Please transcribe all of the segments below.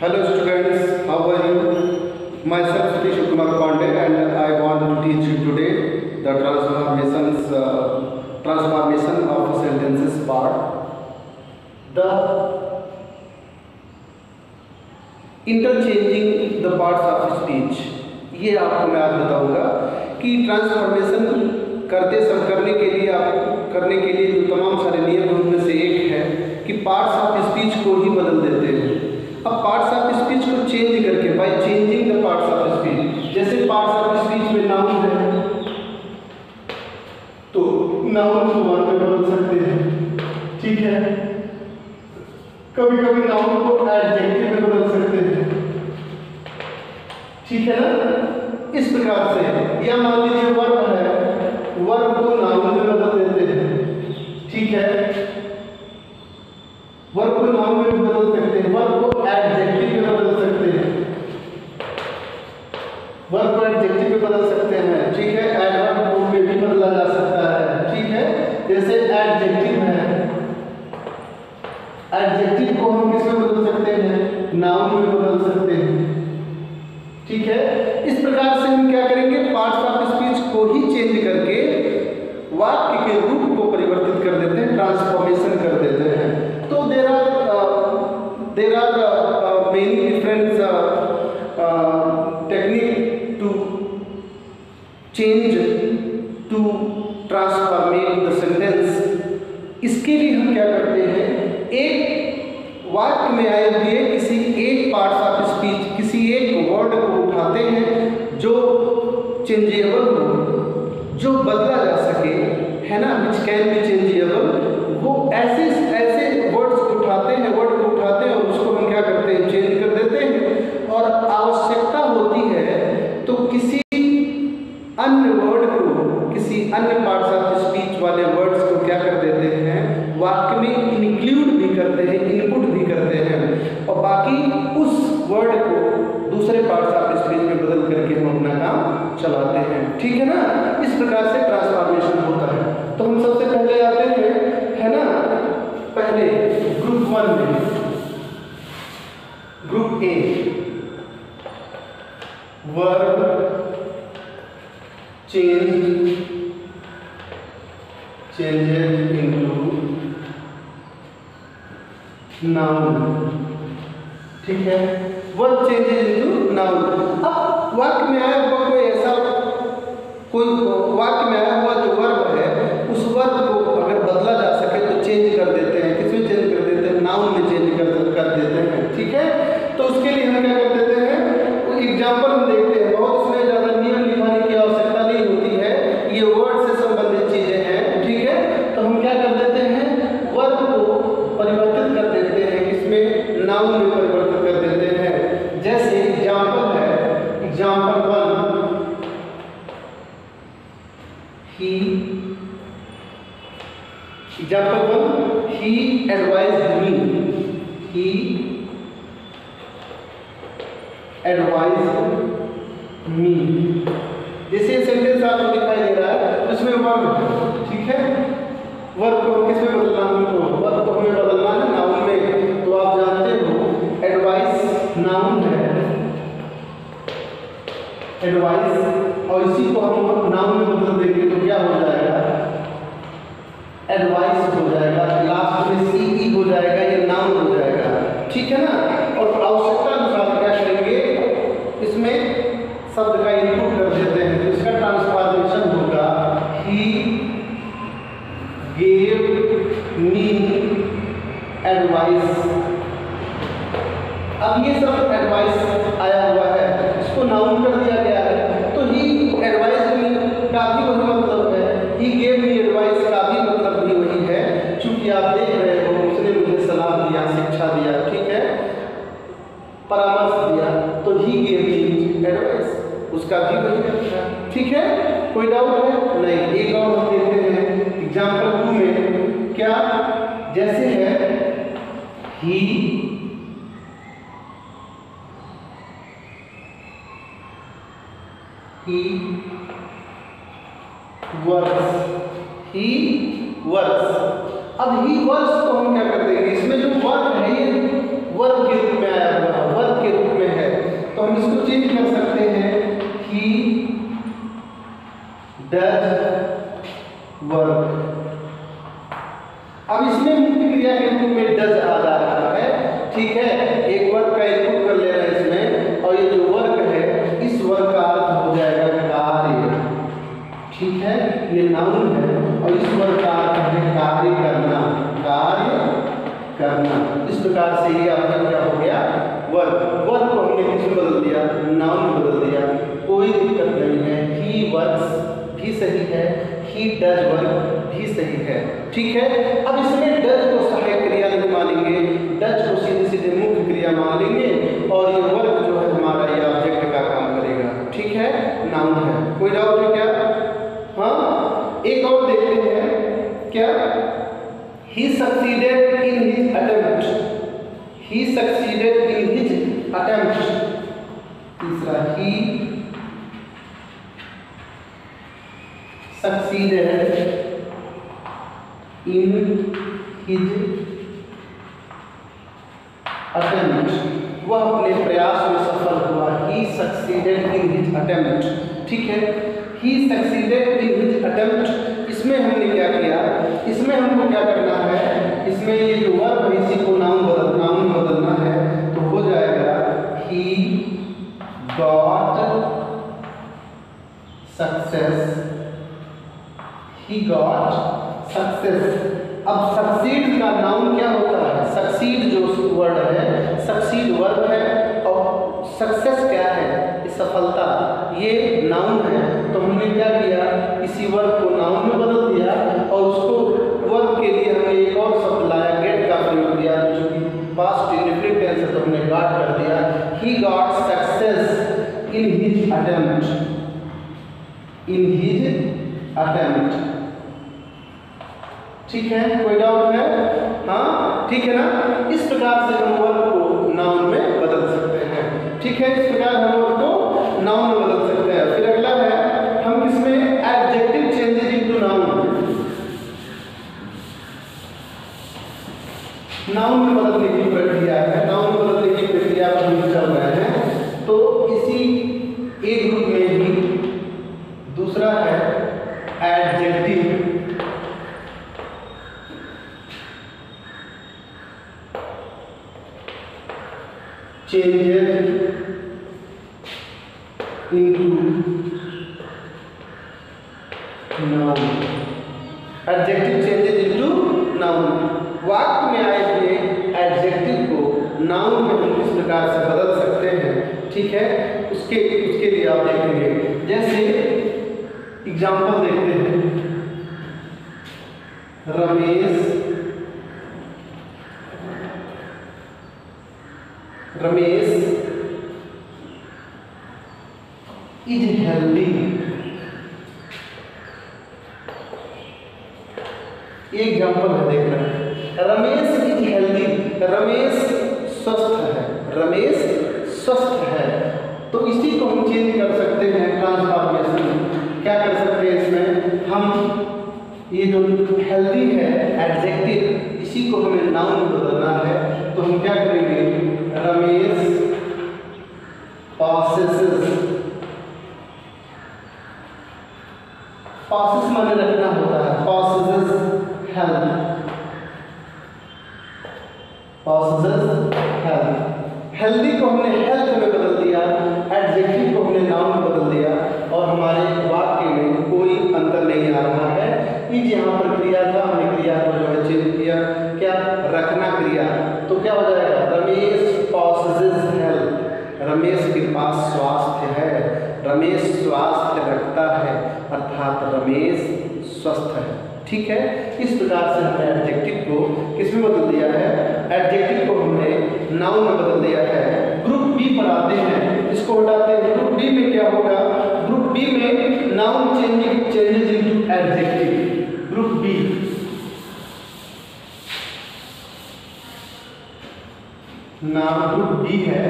Hello students, how are you? Myself Satish Kumar Pandey and I want to teach you today the transformation of sentences part. The interchanging the parts of speech. ये आपको मैं आज बताऊंगा कि transformation करने के लिए जो तमाम सारे नियम उनमें से एक है कि पार्ट्स ऑफ स्पीच को ही बदल देते हैं। अब पार्ट्स ऑफ स्पीच को चेंज करके bye changing the parts of speech, जैसे पार्ट्स ऑफ स्पीच में नाउन है तो नाउन को वर्ब में बदल सकते हैं, ठीक है। कभी कभी नाउन को एडजेक्टिव में बदल सकते हैं, ठीक है ना। इस प्रकार से या मान लीजिए वर्ब है, वर्ब को नाउन में बदल देते हैं, ठीक है। वर्ब को नाउन में भी बदल सकते हैं, वर्ब को एडजेक्टिव में बदल सकते हैं, वर्ब को एडजेक्टिव में बदल सकते हैं, ठीक है। एडवर्ब में भी बदला जा सकता है, ठीक है। जैसे एडजेक्टिव है, एडजेक्टिव को हम किस में बदल सकते हैं? नाउन में बदल सकते हैं, ठीक है। इस प्रकार से हम क्या करेंगे? पार्ट्स ऑफ स्पीच को ही चेंज करके वाक्य के रूप को परिवर्तित कर देते हैं, ट्रांसफॉर्मेशन कर देते हैं। तो there are many different technique to change to transformate the sentence. इसके लिए हम क्या करते हैं? एक वाक्य में आए हुए किसी एक पार्ट्स ऑफ स्पीच, किसी एक वर्ड को उठाते हैं जो चेंजेबल हो, जो बदला जा सके, है ना, विच कैन बी चेंजेबल। वो ऐसे वर्ड्स को उठाते हैं, और उसको हम क्या करते हैं? चेंज कर देते हैं। और आवश्यकता होती है तो किसी अन्य वर्ड को, किसी अन्य पार्ट्स ऑफ स्पीच वाले वर्ड्स को क्या कर देते हैं? वाक्य में इंक्लूड भी करते हैं, इनपुट भी करते हैं, और बाकी उस वर्ड को दूसरे पार्ट्स ऑफ स्पीच में बदल करके हम अपना काम चलाते हैं, ठीक है ना। इस प्रकार से ट्रांसफॉर्मेशन होता है। तो हम सबसे पहले आते हैं, है ना, पहले ग्रुप 1 में, group A, verb changes into noun, ठीक है। Verb changes into noun. अब वाक्य में आया हुआ जो वर्ब है, उस वर्ब को अगर बदला जा सके तो चेंज कर देते हैं। किसमें चेंज कर देते हैं? नाउन में चेंज कर देते हैं, ठीक है। तो उसके लिए हम क्या कर देते हैं? वो एग्जाम्पल हम देखते हैं। बहुत इसमें ज़्यादा नियम लिखाने की आवश्यकता नहीं होती है, ये वर्ड से संबंधित चीजें हैं, ठीक है। तो हम क्या कर देते हैं? वर्ब को परिवर्तित कर देते हैं, किसमें? नाउन में परिवर्तित कर देते हैं। जैसे एग्जाम्पल है, example 1, he advised me, he advised me। जैसे सेंटेंस आपको दिखाई दे रहा है तो इसमें वर्ब, ठीक है। वर्ब को किसमें बदलना है? वर्ब को हमें बदलना है नाउन में। तो आप जानते हो एडवाइस नाउन है, एडवाइस, और इसी को हम नाउन में बदल देंगे तो क्या हो जाएगा? एडवाइस हो जाएगा, लास्ट में सीई हो जाएगा, ये नाउन हो जाएगा, ठीक है ना। और आवश्यकता अनुसार क्या करेंगे? इसमें शब्द का इनपुट कर देते हैं, तो इसका ट्रांसफॉर्मेशन होगा ही गेव मी एडवाइस। अब ये सब एडवाइस आया हुआ है, इसको नाउन कर दिया गया है, तो ही एडवाइस मी का भी वही मतलब है, ही गेव मी एडवाइस का भी मतलब भी वही है। चूंकि आप देख रहे हो उसने मुझे सलाह दिया, शिक्षा दिया, ठीक है, परामर्श दिया, तो ही गेव मी एडवाइस, उसका भी वही है, ठीक है। कोई डाउट है? नहीं। एक और हम देखते हैं एग्जाम्पल 2 में, क्या? जैसे है ही वर्क्स। अब ही वर्क्स को हम क्या कर देंगे? इसमें जो वर्क है ये वर्ब के रूप में आया हुआ है, वर्ब ठीक है, एक वर्ग का इनपुट कर ले रहे हैं इसमें, और ये जो वर्ग है इस वर्ग का अर्थ हो जाएगा कार्य, ठीक है, ये नाउन है और इस वर्ग का अर्थ है कार्य करना, कार्य करना। इस प्रकार से ये आपका क्या हो गया, वर्ग। वर्ग को हमने किसमें बदल दिया, नाउन में बदल दिया, कोई दिक्कत नहीं है। ही वर्क्स भी सही है, ही डज वर्क भी सही है, ठीक है। अब इसमें डज को सहायक क्रिया नहीं मानेंगे, डज को सीधे सीधे मुख्य क्रिया मान लेंगे और ये वर्क जो है हमारा ये ऑब्जेक्ट का काम करेगा, ठीक है, नाउन है। कोई डाउट है क्या? हाँ, एक और देखते हैं क्या, he succeeded in his attempt, he succeeded in his attempt। तीसरा, he succeeded in his attempt, वह अपने प्रयास में सफल हुआ। he succeeded in his attempt, ठीक है, he succeeded in his attempt। इसमें हमने क्या किया, इसमें हमको क्या करना है, इसमें ये जो वर्ब है इसी को नाउन में बदलना है, तो हो जाएगा he got success, he got success। अब सक्सीड का नाउन क्या होता है, सक्सीड जो वर्ड है, सक्सीड वर्ब है और सक्सेस क्या है, सफलता, ये नाउन है। तो हमने क्या किया, इसी वर्ब को नाउन में बदल दिया और उसको वर्ब के लिए हमने एक और शब्द लाया, गेट का प्रयोग किया, जो कि पास्ट इंडेफिनिट टेंस है, तो हमने गॉट कर दिया। He got success in his attempt, in his attempt, ठीक है। कोई डाउट है? हाँ, ठीक है ना। इस प्रकार से हम वर्ब को नाउन में बदल सकते हैं, ठीक है, इस प्रकार हम वर्ब को नाउन में बदल सकते हैं। फिर अगला है, हम किसमें adjective changes into noun, noun में बदलने की प्रक्रिया है, नाउन में बदलने की प्रक्रिया पर हम चल रहे हैं। तो इसी एक ग्रुप में ही दूसरा है adjective, changes into noun, adjective changes into noun. वाक्य में आए हुए एडजेक्टिव को नाउन में हम किस प्रकार से बदल सकते हैं, ठीक है, उसके लिए आप देखेंगे। जैसे एग्जांपल देखते हैं, रमेश इज हेल्दी, ये एग्जांपल है, देख रहे हैं, रमेश इज हेल्दी, रमेश स्वस्थ है, रमेश स्वस्थ है। तो इसी को हम चेंज कर सकते हैं, ट्रांसफॉर्मेशन क्या कर सकते हैं इसमें, हम ये जो हेल्दी है एडजेक्टिव, इसी को हमें नाउन में बदलना है। तो हम क्या करेंगे, रमेश possesses, possess माने रखना होता है, possesses health, possesses health। Healthy को हमने हेल्थ में बदल दिया, एडजेक्टिव को हमने नाउन में बदल दिया और हमारे वाक्य में कोई अंतर नहीं आ रहा है। इज यहाँ पर क्रिया था, हमने क्रिया को जो है चेंज किया, क्या, रखना क्रिया, तो क्या हो जाएगा, रमेश possesses health, रमेश के पास स्वास्थ्य है, रमेश स्वास्थ्य रखता है, अर्थात रमेश स्वस्थ है, ठीक है। इस प्रकार से हमने एडजेक्टिव को किसमें बदल दिया है, एडजेक्टिव को हमने नाउन में बदल दिया है। ग्रुप बी पर आते हैं, इसको हटाते हैं। ग्रुप बी में क्या होगा, ग्रुप बी में noun changes into adjective, group B, नाम ग्रुप बी है,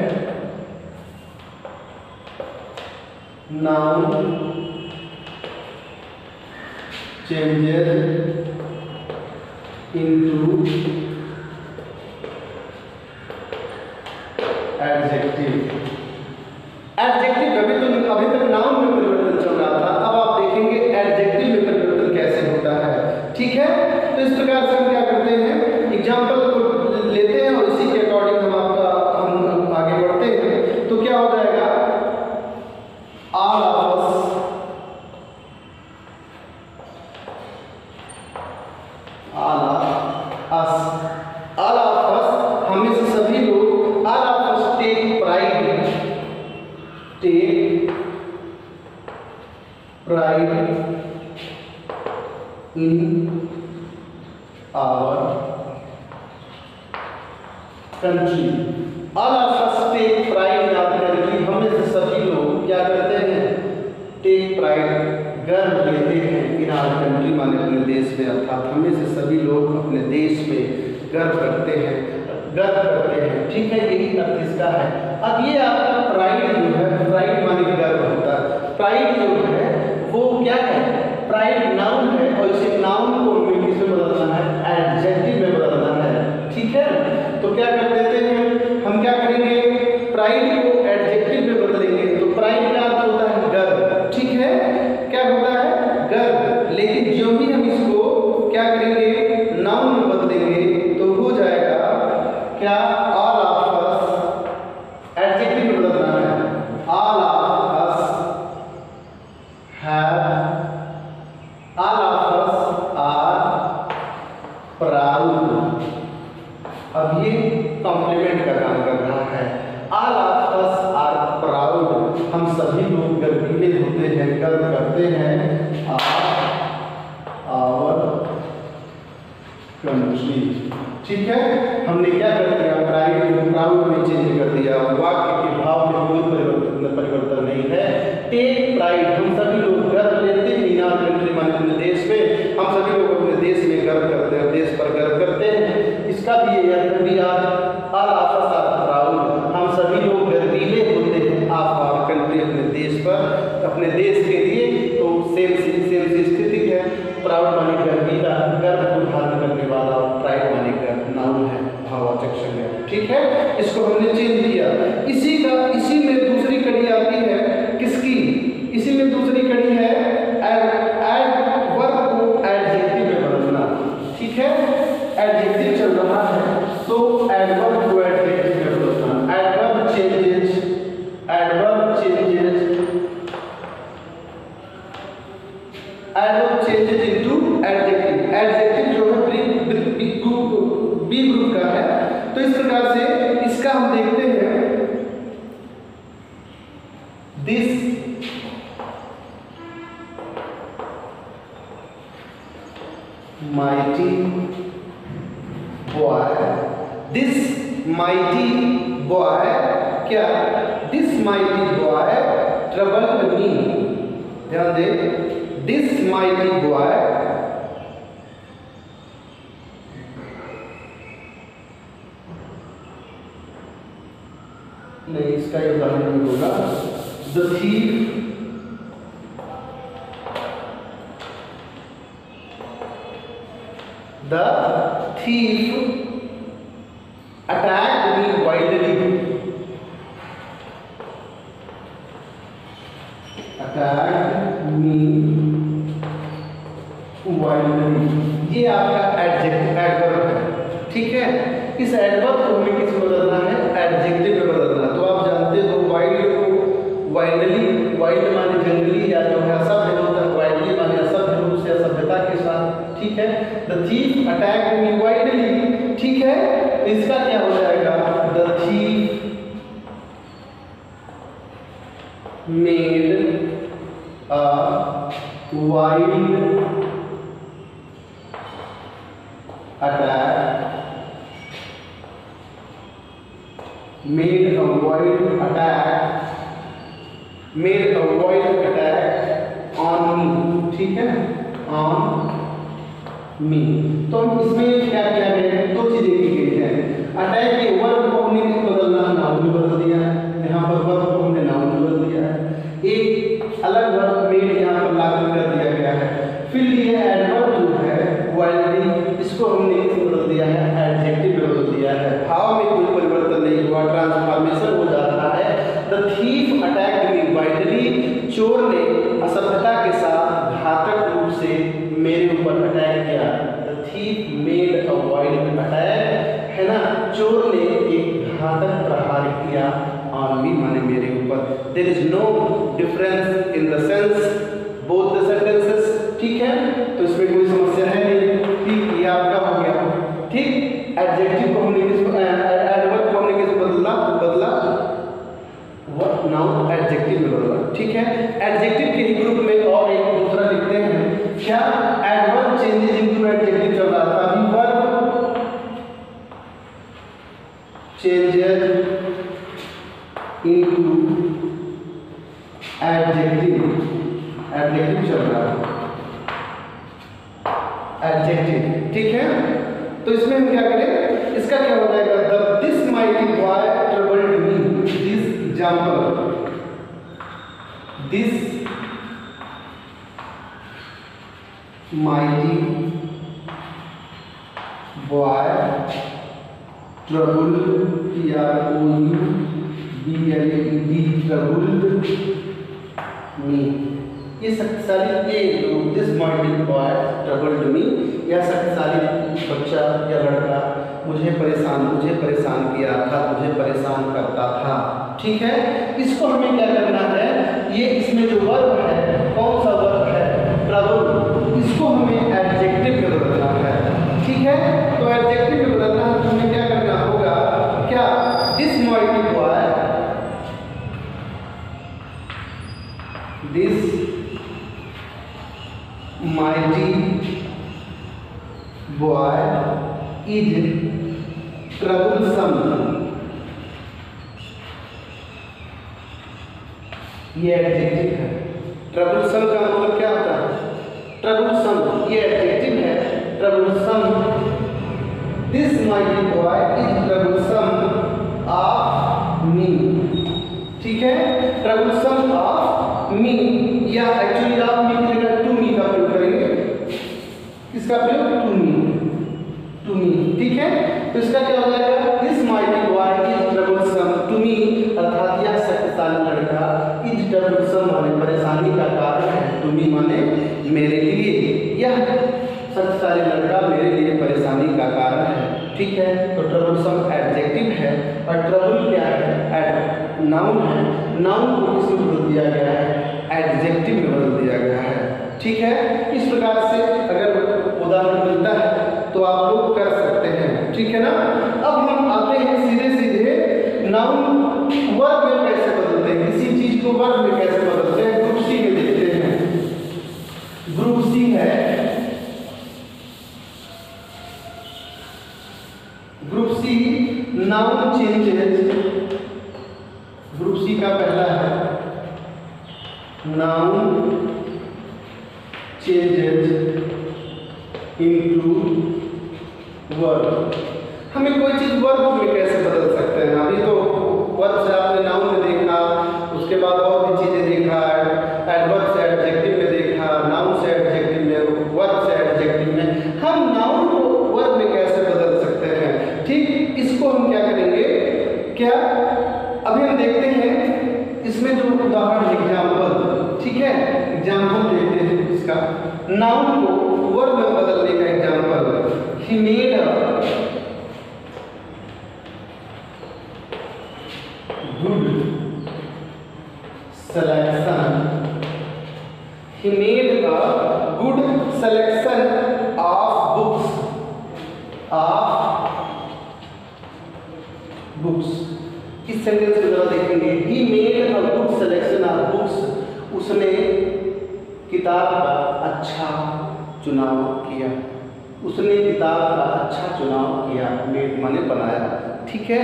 noun changes into adjective. Adjective अभी तक नाउन में परिवर्तन चल रहा था, अब आप देखेंगे एडजेक्टिव में परिवर्तन कैसे होता है, ठीक है। तो इस प्रकार से हम क्या करते हैं, एग्जाम्पल को लेते हैं और इसी के अकॉर्डिंग हम in our country. All of us take pride in our country. हम में से सभी लोग क्या करते हैं? टेक प्राइड, गर्व लेते हैं इन आवर कंट्री माने अपने देश में, अर्थात हम में से सभी लोग अपने देश में गर्व करते हैं, गर्व करते हैं। ठीक है, यही अर्थ इसका है। अब ये आपका प्राइड जो है, प्राइड माने गर्व होता है। प्राइड जो है वो क्या है? प्राइड नाउन है और इसे नाउन को हमें किसमें बदलना है? एडजेक्टिव में बदलना है। ठीक है, तो क्या कर देते हैं हम, क्या करेंगे? प्राइड को एडजेक्टिव में बदलेंगे। तो प्राइड का अर्थ होता है गर्व। ठीक है, क्या होता है? गर्व। लेकिन जो भी हम इसको क्या करेंगे? नाउन में बदलेंगे तो हो जाएगा क्या? ऑल ऑफ अस, एडजेक्टिव में बदलना है। All of us have, all of us are proud. अब ये कॉम्प्लीमेंट का काम कर रहा है। All of us are proud, हम सभी लोग गर्वीले होते हैं, गर्व करते हैं आवर कंट्री। ठीक है, हमने क्या कर दिया? प्राइड को प्राउड में चेंज कर दिया। वाक्य के भाव में कोई परिवर्तन नहीं है। टेक प्राइड, हम सभी लोग गर्व लेते हैं इन आवर कंट्री माने अपने देश में। हम सभी लोग अपने देश में गर्व करते हैं, देश पर गर्व करते हैं। इसका भी ये अर्थ भी all of us are proud, हम सभी लोग गर्वीले होते हैं ऑफ आवर कंट्री, अपने देश पर, अपने देश के लिए। तो सेम सी स्थिति है। प्राउड माने गर्वीला, गर्व को धारण करने वाला, और प्राइड माने गर्व नाउन है, भाववाचक संज्ञा। ठीक है, इसको हमने चेंज किया। इसी में दूसरी कड़ी आती है किसकी? इसी में दूसरी कड़ी है वर्ब को एडजेक्टिव में बदलना। ठीक है, एडजेक्टिव चल रहा है तो एडवर्ब को एडजेक्टिव में बदलना। Adverb changes, adverb changes, adverb changes into adjective. Adjective जो है बी ग्रुप का है। तो इस प्रकार से इसका हम देखते हैं, this mighty boy, this mighty boy, क्या? this mighty boy troubled me। ध्यान दे, this mighty boy नहीं, इसका ये उदाहरण नहीं होगा। the thief attacked me wildly, attacked me wildly। ये आपका एडवर्ब है। ठीक है, इस एडवर्ब को हमें किस में बदलना है? एडजेक्टिव में बदलना है। तो आप जानते हो वाइल्ड को वाइल्डली, वाइल्ड माने जंगली या जो है असभ्य होता है, वाइल्डली माने असभ्य रूप से, असभ्यता के साथ। ठीक है, the thief attacked me wildly. ठीक है, तो इसका क्या हो जाएगा? The thief made a wild attack, made a wild attack, made a wild attack on me। ठीक है, on me। तो इसमें क्या किया गया है? दो चीजें की गई है। अटैक के वर्ब को हमने बदलना, नाउन में बदल दिया है। यहाँ पर वर्ब को हमने नाउन में बदल दिया है। एक अलग वर्ब मेड यहाँ पर लागू कर दिया गया है। फिर ये एडवर्ब जो है वाइल्डली, इसको हमने बदल दिया है, एडजेक्टिव में बदल दिया है। भाव में कोई परिवर्तन नहीं हुआ, ट्रांसफॉर्मेशन हो जा रहा है। The thief attacked me wildly, चोर ने असभ्यता के साथ घातक रूप से मेरे ऊपर अटैक किया। The thief made a wild attack, है ना, चोर ने एक घातक प्रहार किया ऑन मी माने मेरे ऊपर। There is no difference in the sense both the sentences. ठीक है, तो इसमें कोई समस्या है नहीं। ठीक, ये आपका हो गया। ठीक, एडजेक्टिव को हमने किस एडवर्ब को हमने किस बदला वर्ब नाउन एडजेक्टिव में बदला। ठीक है, एडजेक्टिव के ही ग्रुप में और एक दूसरा लिखते हैं क्या? Adverb change changes into adjective चल रहा है, adjective, ठीक है। तो इसमें हम क्या करें, इसका क्या हो जाएगा, this mighty boy troubled me, this example, this mighty boy troubled, troubled me, ये शक्तिशाली this mighty boy troubled me, यह शक्तिशाली बच्चा या लड़का मुझे परेशान किया था, मुझे परेशान करता था, ठीक है। इसको हमें क्या करना है, ये इसमें जो वर्ब है, कौन सा वर्ब है, ट्रबल, इसको हमें एडजेक्टिव में बदलना है, ठीक है। तो एडजेक्टिव में बदलना है तो हमें क्या करना होगा, क्या, this mighty boy, this mighty boy is troublesome, ये एडजेक्टिव है। ट्रबलसम का मतलब क्या होता है, ट्रबलसम, ये एडजेक्टिव है, troublesome, this mighty boy is troublesome of me, ठीक है। ट्रबलसम ऑफ मी, या एक्चुअली आप मी की जगह टू मी का प्रयोग करेंगे, इसका प्रयोग टू मी, ठीक है। तो इसका क्या हो जाएगा, this mighty boy is troublesome to me, अर्थात यह शक्तिशाली लड़का, इज ट्रबलसम माने परेशानी का कारण है, टू मी माने मेरे लिए, यह शक्तिशाली लड़का मेरे लिए परेशानी का कारण है, ठीक है। तो ट्रबलसम एडजेक्टिव है और ट्रबल क्या है, नाउन है, नाउन को किसमें बदल दिया गया है, एडजेक्टिव में बदल दिया गया है, ठीक है। इस प्रकार से अगर उदाहरण मिलता है तो आप लोग कर सकते हैं, ठीक है ना। अब हम आते हैं सीधे नाउन वर्ब में कैसे बदलते हैं, किसी चीज को वर्ब में कैसे बदलते हैं, ग्रुप सी में देखते हैं। ग्रुप सी है, group C noun changes, group C का पहला है नाउन चेंजेस इनटू वर्ब। हमें कोई चीज वर्ब में कैसे बदल सकते हैं, अभी तो वर्ब से आपने नाउन में देखा, उसके बाद और भी चीजें देखा, एडवर्ब से एडजेक्टिव में देखा, नाउन से एडजेक्टिव में, वर्ब से एडजेक्टिव में, हम नाउन को वर्ब में कैसे बदल सकते हैं, ठीक। इसको हम क्या करेंगे, क्या अभी हम देखते हैं इसमें जो उदाहरण एग्जाम्पल, ठीक है, एग्जाम्पल देखते हैं इसका, नाउन को वर्ब में बदलने का example, he made a good selection, he made a good selection of books, इस सेंटेंस को जरा देखेंगे, he made a good selection of books, उसने किताब का अच्छा चुनाव किया, उसने किताब का अच्छा चुनाव किया, मेड माने बनाया, ठीक है।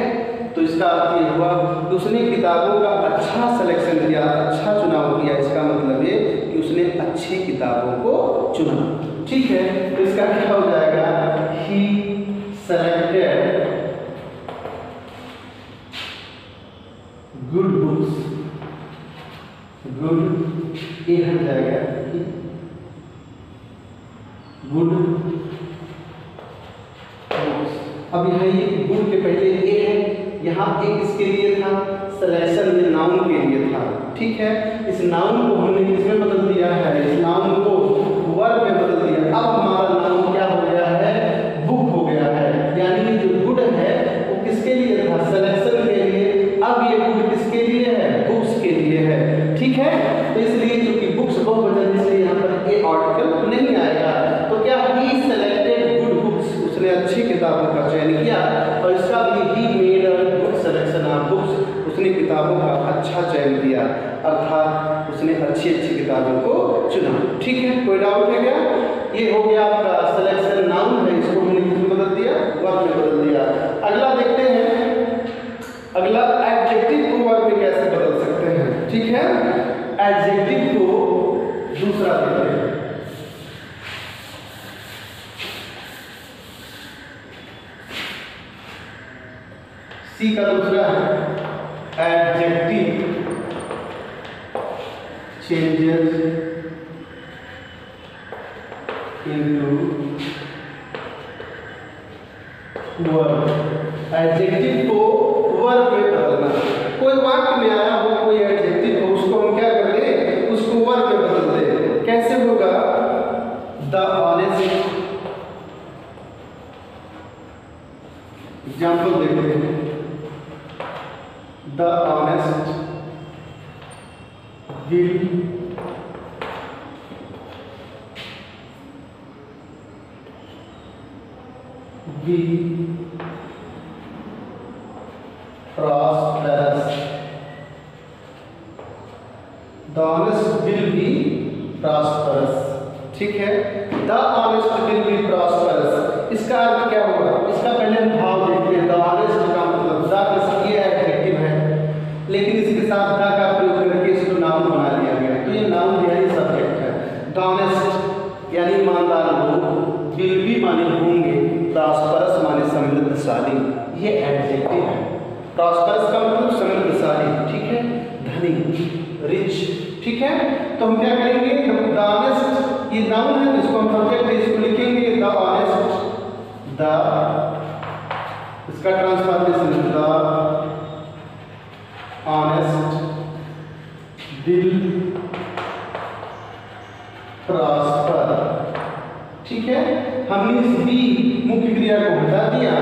तो इसका अर्थ ये हुआ कि उसने किताबों का अच्छा सिलेक्शन किया, अच्छा चुनाव किया, इसका मतलब ये कि उसने अच्छी किताबों को चुना, ठीक है। तो इसका क्या हो जाएगा, ही सेलेक्टेड गुड बुक्स, गुड ये हट जाएगा, गुड बुक्स। अब यहाँ ये गुड के पहले ए है, यहाँ एक इसके लिए था, सिलेक्शन में नाउन के लिए था, ठीक है। इस नाउन को हमने किसमें बदल दिया है, इस नाउन को वर्ब में बदल दिया। अब हमारा नाउन क्या हो गया है, बुक हो गया है, यानी जो गुड है वो किसके लिए था, सिलेक्शन के लिए, अब ये गुड किसके लिए है, बुक्स के लिए है, ठीक है। तो इसलिए क्योंकि बुक्स बहुवचन, इसलिए यहाँ पर ए आर्टिकल नहीं आएगा। तो क्या, ही सेलेक्टेड गुड बुक्स, उसने अच्छी किताबों का चयन किया, और इसका भी he made a good selection of books, उसने किताबों का अच्छा चयन किया, अर्थात उसने अच्छी किताबों को चुना, ठीक है। कोई डाउट है क्या, ये हो गया आपका सिलेक्शन, नाउन है, इसको हमने किसमें बदल दिया, वर्ब में बदल दिया। अगला देखते हैं सी का दूसरा है adjective changes into verb. Adjective को वर्ब में बदलना। कोई वाक्य में आया हो कोई एडजेक्टिव हो उसको हम क्या कर दें, उसको वर्ब में बदल दें। कैसे होगा? द ऑनेस्ट, एग्जाम्पल देखते हैं। The honest will be prosperous। The honest will be prosperous। ठीक है, the honest will be prosperous। इसका अर्थ क्या होगा? इसका पहले हम भाव देखते हैं। the honest का मतलब द ये एडजेक्टिव है, लेकिन इसके साथ द का प्रयोग करके इसको नाउन बना लिया गया। तो ये नाउन यानी सब्जेक्ट है। the honest यानी ईमानदार लोग, will be माने होंगे, prosperous माने समृद्धशाली, ये एडजेक्टिव है। प्रॉस्परस का मतलब समृद्धशाली, ठीक है, धनी, रिच, ठीक है। तो हम क्या करेंगे? हम द ऑनेस्ट, ये नाउन है इसको हम सब्जेक्ट है, इसको लिखेंगे द ऑनेस्ट, द इसका transformation the honest will prosper. ठीक है, हमने इस बी मुख्य क्रिया को हटा दिया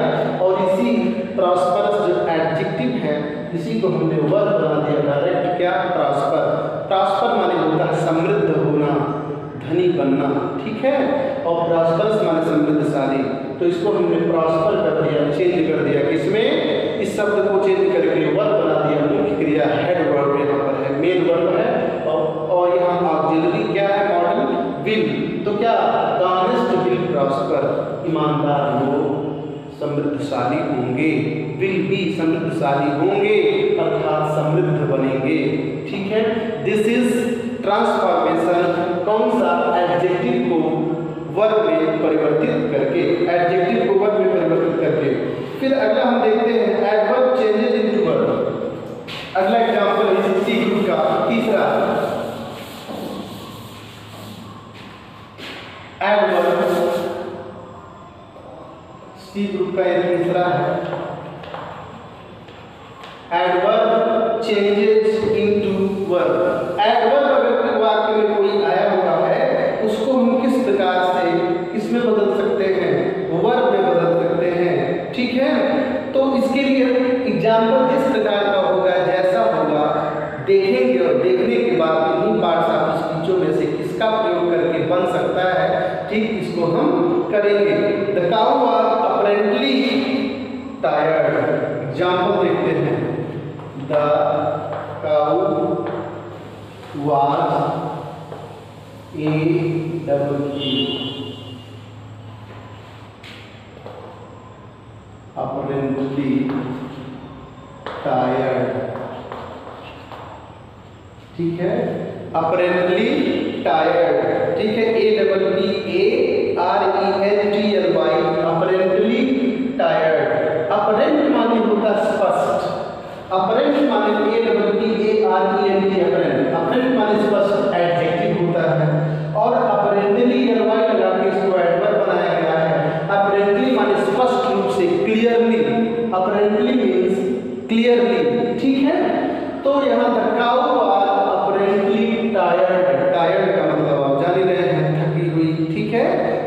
और इसी प्रॉस्परस जो एडजेक्टिव है इसी को हमने वर्ब बना दिया डायरेक्ट। क्या? प्रॉस्पर। प्रॉस्पर माने होता है समृद्ध होना, धनी बनना, ठीक है, और प्रॉस्परस माने समृद्धशाली। तो इसको हमने प्रॉस्पर कर दिया, चेंज कर दिया। किसमें? इस शब्द को चेंज करके वर्ब बना दिया। मुख्य क्रिया हेड वर्ब यहाँ पर है, मेन वर्ब है, और यहाँ ऑक्सिलरी क्या है? Model will. तो क्या? द ऑनेस्ट विल प्रॉस्पर, ईमानदार लोग समृद्धशाली होंगे, विल बी समृद्धशाली होंगे अर्थात समृद्ध बनेंगे। ठीक है, दिस इज ट्रांसफॉर्मेशन। कौन सा? एडजेक्टिव को वर्ब में परिवर्तित करके, एडजेक्टिव को वर्ब में परिवर्तित करके। फिर अगला हम देखते हैं एडवर्ब चेंजेस इनटू वर्ब। अगला एग्जांपल है सी ग्रुप का तीसरा एडवर्ब, सी ग्रुप का ये तीसरा है adverb changes into verb. Adverb अगर कोई वाक्य में कोई आया हुआ है उसको हम किस प्रकार से इसमें बदल सकते हैं? वर्ब में बदल सकते हैं। ठीक है, तो इसके लिए एग्जाम्पल जिस प्रकार का होगा, जैसा होगा देखेंगे और देखने के बाद इन्हीं पार्ट्स ऑफ स्पीचों में से किसका प्रयोग करके बन सकता है, ठीक, इसको हम करेंगे। The cow was apparently tired. Example देखते हैं। The cow was apparently tired। ठीक है, apparently tired, ठीक है, APPARENTLY, apparently tired। apparent माने होता स्पष्ट, apparent माने APPARENT, apparent माने स्पष्ट एडजेक्टिव होता है, और apparently लगा के इसको एडवर्ब बनाया गया है। apparently माने स्पष्ट रूप से, क्लियरली, apparently मींस क्लियरली। ठीक है, तो यहाँ the cow was apparently tired. Tired का मतलब आप जान ही रहे हैं, थकी हुई। ठीक है,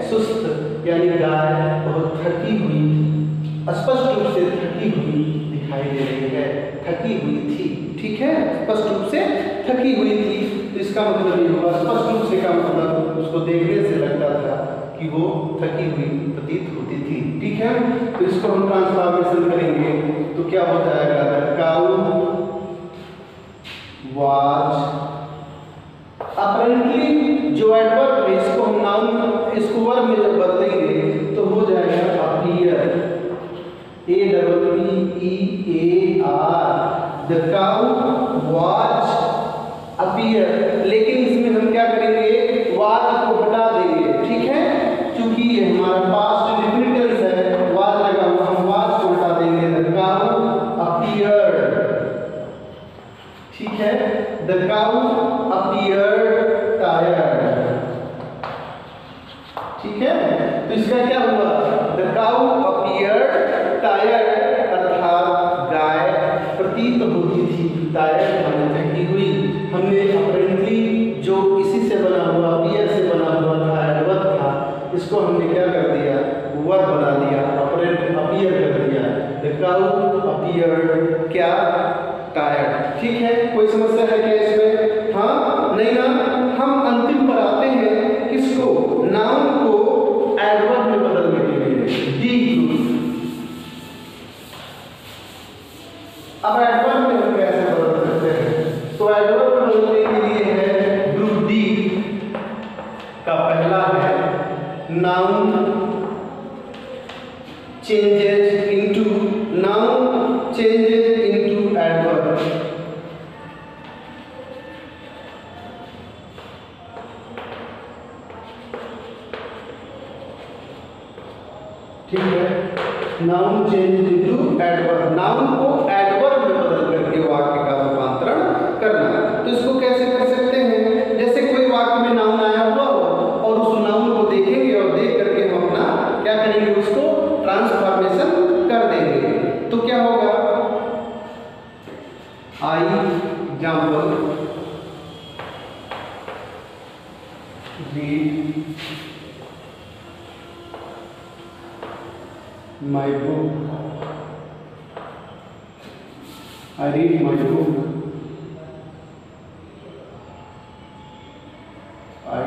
सुस्त यानी गाय बहुत थकी हुई, स्पष्ट रूप से थकी हुई दिखाई दे रही है, थकी हुई थी। ठीक है, स्पष्ट रूप से थकी हुई थी, तो इसका मतलब ये हुआ स्पष्ट रूप से का मतलब उसको देखने से लगता था कि वो थकी हुई प्रतीत होती थी। ठीक है, तो इसको हम ट्रांसफॉर्मेशन करेंगे तो क्या हो जाएगा? द काउ वाज अपरेंटली, जो एडवर्ब है इसको हम नाउन, इसको वर्ब में जब बदलेंगे तो हो जाएगा appear, APPEAR। The cow was appear, लेकिन इसमें हम क्या करेंगे? वाज को हटा देंगे। ठीक है, क्योंकि ये हमारा पास्ट इंडिफिनिट टेंस है, वाज लगा हुआ, हम वाज को हटा देंगे। द काउ appeared, ठीक है, the cow appeared tired, ठीक है। तो इसका क्या हुआ, the cow appeared tired, अर्थात गाय प्रतीत होती थी tired माने थकी हुई। हमने apparently जो इसी से बना हुआ appear से बना हुआ था एडवर्ब था, इसको हमने क्या कर दिया, वर्ब बना दिया, appear कर दिया, the cow appeared क्या, tired, ठीक है। कोई समस्या है क्या इसमें? हाँ नहीं ना। हम अंतिम पर आते हैं किसको, नाउन को एडवर्ब में बदलने के लिए, डी ग्रुप। अब एडवर्ब में हम कैसे बदल सकते हैं, तो एडवर्ब में बदलने के लिए है ग्रुप डी का पहला है noun changes into, noun changes into adverb. ठीक है, noun change into adverb, noun को एडवर्ब में बदल करके वाक्य का रूपांतरण करना। तो इसको कैसे कर सकते हैं, जैसे कोई वाक्य में नाउन आया हुआ हो और उस नाउन को देखेंगे और देख करके हम अपना क्या करेंगे, उसको ट्रांसफॉर्मेशन कर देंगे। तो क्या होगा, I example read my book, I read my book, I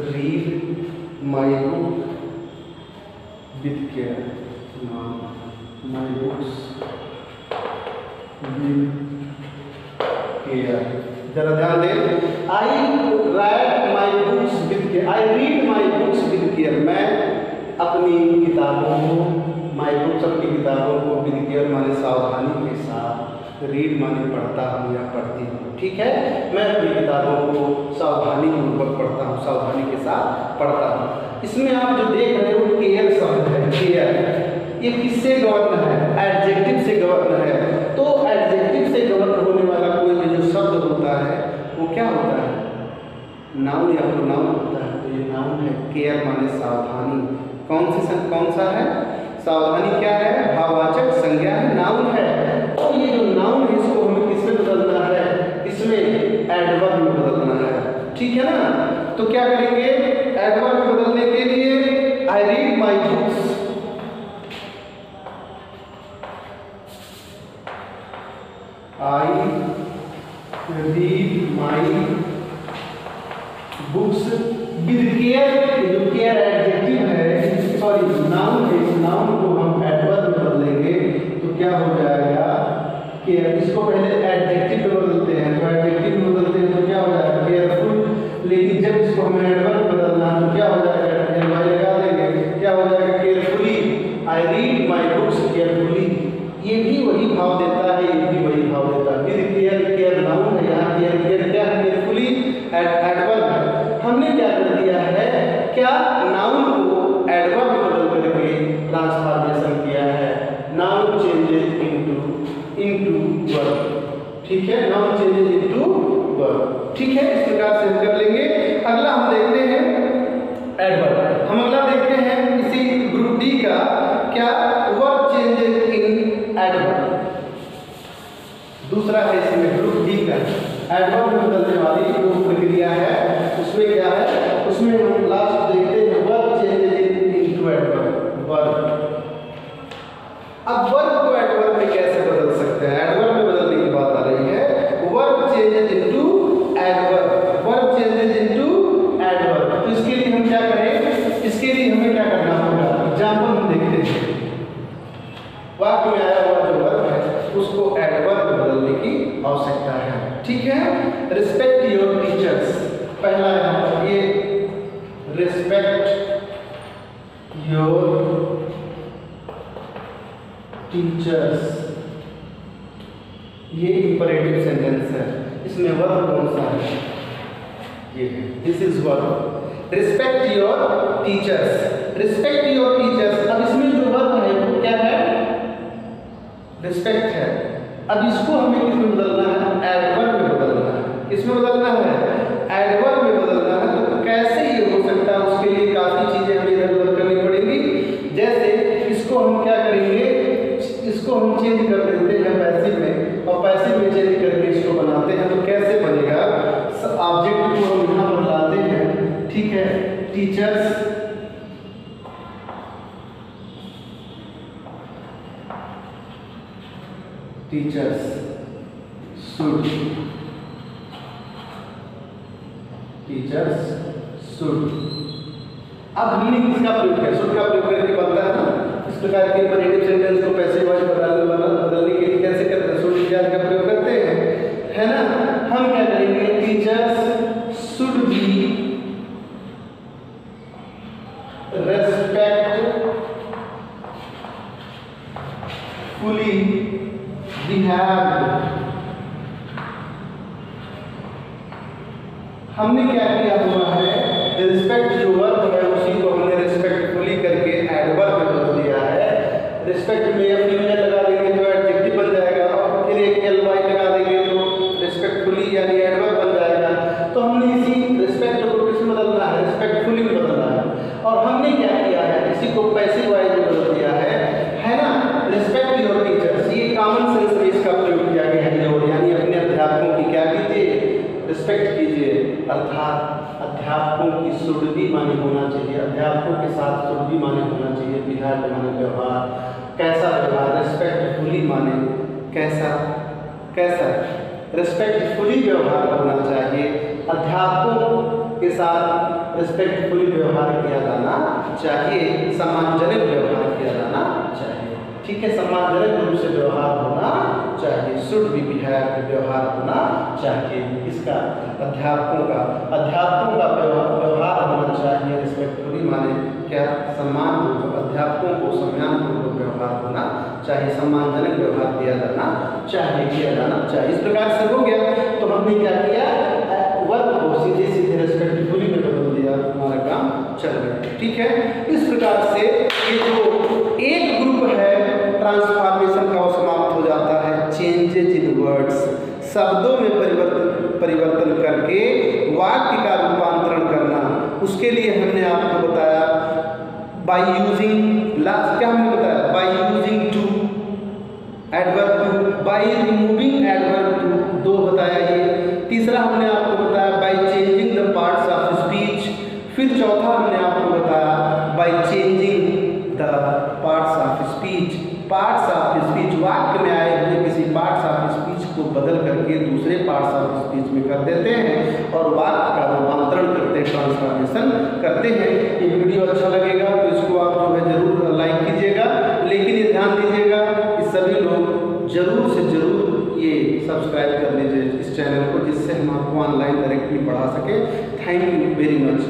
read my book with care, now my books with care। जरा ध्यान दें, I read my books with care, I read my books with care, मैं अपनी किताबों को, my books अपनी किताबों को विद केयर माने सावधानी के साथ, रीड माने पढ़ता हूँ या पढ़ती हूँ, ठीक है। मैं अपनी किताबों को सावधानी पूर्वक पढ़ता हूँ, सावधानी के साथ पढ़ता हूँ। इसमें आप जो देख रहे हो केयर शब्द है, केयर, ये किससे गवर्न है, एडजेक्टिव से गवर्न है। तो एडजेक्टिव से गवर्न होने वाला कोई भी जो शब्द होता है वो क्या होता है, नाउन या प्रोनाउन होता है। तो ये नाउन है, केयर माने सावधानी, कौन सा है, सावधानी क्या है, भाववाचक संज्ञा है, नाउन है। तो ये जो नाउन है इसको हमें किसमें बदलना है, इसमें एडवर्ब में बदलना है, ठीक है ना। तो क्या करेंगे, एडवर्ब में बदलने के लिए I read my books, I read my books with care, जो केयर एडजेक्टिव है, सॉरी नाउन है, इस नाउन को हम एडवर्ब में बदलेंगे तो क्या हो जाएगा, केयर। इसको पहले एडजेक्टिव में बदलते हैं, तो एडजेक्टिव में बदलते हैं तो क्या हो जाएगा, केयरफुल। लेकिन जब इसको हमें एडवर्ब में बदलना तो क्या हो जाएगा, एलवाई लगा देंगे, क्या हो जाएगा, carefully, I read my books carefully. ये भी वही भाव देता है, ये भी वही भाव देता है, विद केयर, केयर नाउन है, यहाँ केयर, केयर क्या है, केयरफुली एडवर्ब है। हमने क्या कर दिया है, क्या नाउन को एडवर्ब में बदल करके ट्रांसफॉर्मेशन किया है, नाउन चेंजेस इनटू वर्ब, ठीक है, नाउन चेंजेस इनटू वर्ब, ठीक है। इस प्रकार से हम कर लेंगे। अगला हम देखते हैं एडवर्ब, हम अगला देखते हैं इसी ग्रुप डी का, क्या, वर्ब चेंजेस इन एडवर्ब। दूसरा है इसमें ग्रुप डी का एडवर्ब में बदलने वाली जो प्रक्रिया है, उसमें क्या है, उसमें हम लास्ट देखते हैं verb changes into adverb, verb. अब वर्ब को एडवर्ब में कैसे बदल सकते हैं, एडवर्ब में बदलने की बात आ रही है, verb changes into adverb, verb changes into adverb. तो इसके लिए हम क्या करें, इसके लिए हमें क्या करना होगा, एग्जांपल हम देखते हैं। वाक्य में आया हुआ जो वर्ब है उसको एडवर्ब में बदलने की आवश्यकता है, ठीक है। रिस्पेक्ट योर टीचर्स, पहला है ये, रिस्पेक्ट योर टीचर्स, ये इंपरेटिव सेंटेंस है, इसमें वर्ब कौन सा है, ये है, this is verb. Respect your teachers, respect your teachers. अब इसमें जो वर्ब है वो क्या है, रिस्पेक्ट है। अब इसको हमें किसमें बदलना है? एडवर्ब में बदलना है। किसमें बदलना है? एडवर्ब में बदलना है। तो कैसे ये हो सकता है, उसके लिए काफ़ी चीज़ें हमें इधर उधर करनी पड़ेंगी। जैसे इसको हम क्या करेंगे, इसको हम चेंज कर देते हैं पैसिव में, और पैसिव में चेंज करके इसको बनाते हैं। तो कैसे बनेगा? ऑब्जेक्ट को हम यहाँ पर लाते हैं, ठीक है। Teachers should, teachers should. अब हमने किसका प्रयोग किया? शुड का प्रयोग करके बनता है ना। इस प्रकार के इम्परेटिव सेंटेंस को पैसिव वॉइस बदलने के लिए कैसे करते हैं? शुड इत्यादि का प्रयोग करते हैं, है ना। हम क्या करेंगे? Teachers should be respectfully behaved। हमने क्या किया हुआ है? रिस्पेक्ट जो वर्ब है उसी को हमने रिस्पेक्टफुली करके एडवर्ब में बदल दिया है। रिस्पेक्ट में अब यूजर लगा देंगे तो एडजेक्टिव बन जाएगा, और फिर एक ly लगा देंगे तो रिस्पेक्टफुली यानी एडवर्ब बन जाएगा। तो हमने इसी रिस्पेक्ट को किसमें बदलना है? रिस्पेक्टफुली में बदलना है। और हमने क्या किया है? इसी को पैसिव वॉइस में बदल दिया है ना। रिस्पेक्ट योर टीचर्स, ये कॉमन सेंस में इसका प्रयोग किया गया है। और यानी अपने अध्यापकों की क्या कीजिए? रिस्पेक्ट कीजिए। अर्थात अध्यापकों की शुड भी माने होना चाहिए, अध्यापकों के साथ शुड भी माने होना चाहिए। बिहार माने व्यवहार, कैसा व्यवहार? रिस्पेक्टफुली माने कैसा? रिस्पेक्टफुली व्यवहार होना चाहिए। अध्यापकों के साथ रिस्पेक्टफुली व्यवहार किया जाना चाहिए, सम्मानजनक व्यवहार किया जाना चाहिए, ठीक है। सम्मानजनक रूप से व्यवहार होना चाहिए। शुड बी बिहेव, व्यवहार होना चाहिए। किसका? अध्यापकों का। अध्यापकों का व्यवहार होना चाहिए रिस्पेक्टफुली माने क्या? सम्मानपूर्वक। अध्यापकों को सम्मानपूर्वक व्यवहार होना चाहिए, सम्मानजनक व्यवहार दिया जाना चाहिए। इस प्रकार से हो गया। तो हमने क्या किया? वर्ब को सीधे रिस्पेक्टफुली में बदल दिया, हमारा काम चल गया, ठीक है। इस प्रकार से ये जो एक ग्रुप है ट्रांसफॉर्मेशन का वो समाप्त हो जाता है। चेंजेज इन वर्ड्स, शब्दों में परिवर्तन करके वाक्य का रूपांतरण करना। उसके लिए हमने आपको बताया बाय यूजिंग, लास्ट क्या हमने बताया? By using too, adverb too, by removing adverb too, दो बताया ये। तीसरा हमने आपको बताया by changing the parts of speech. फिर चौथा हमने आपको बताया by changing the parts of speech. Parts of speech, वाक्य में आए हुए किसी पार्ट्स ऑफ स्पीच को बदल करके दूसरे पार्ट्स ऑफ स्पीच में कर देते हैं और वाक्य का रूपांतरण करते हैं, ट्रांसफॉर्मेशन करते हैं। ये वीडियो अच्छा लगेगा तो इसको आप जो है जरूर लाइक कीजिएगा, लेकिन ये ध्यान दीजिएगा कि सभी लोग जरूर से जरूर ये सब्सक्राइब कर लीजिए इस चैनल को, जिससे हम आपको ऑनलाइन डायरेक्टली पढ़ा सकें। Thank you very much.